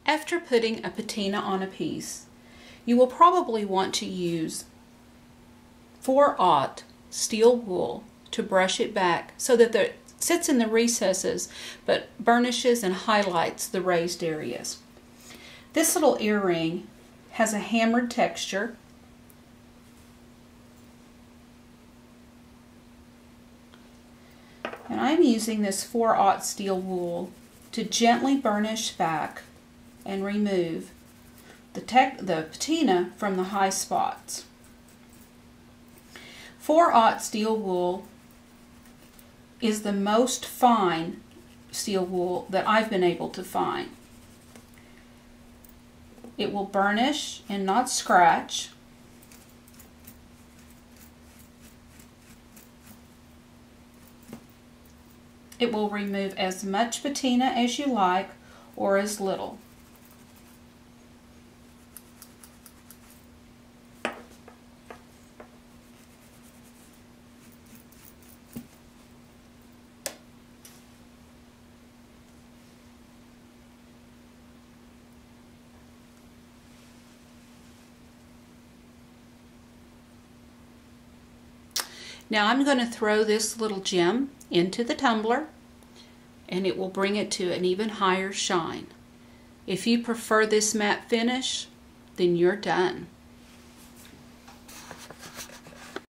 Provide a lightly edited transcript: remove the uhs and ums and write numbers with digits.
After putting a patina on a piece, you will probably want to use 4/0 steel wool to brush it back so that it sits in the recesses but burnishes and highlights the raised areas. This little earring has a hammered texture. And I'm using this 4/0 steel wool to gently burnish back and remove the patina from the high spots. 4/0 steel wool is the most fine steel wool that I've been able to find. It will burnish and not scratch. It will remove as much patina as you like or as little. Now I'm going to throw this little gem into the tumbler and it will bring it to an even higher shine. If you prefer this matte finish, then you're done.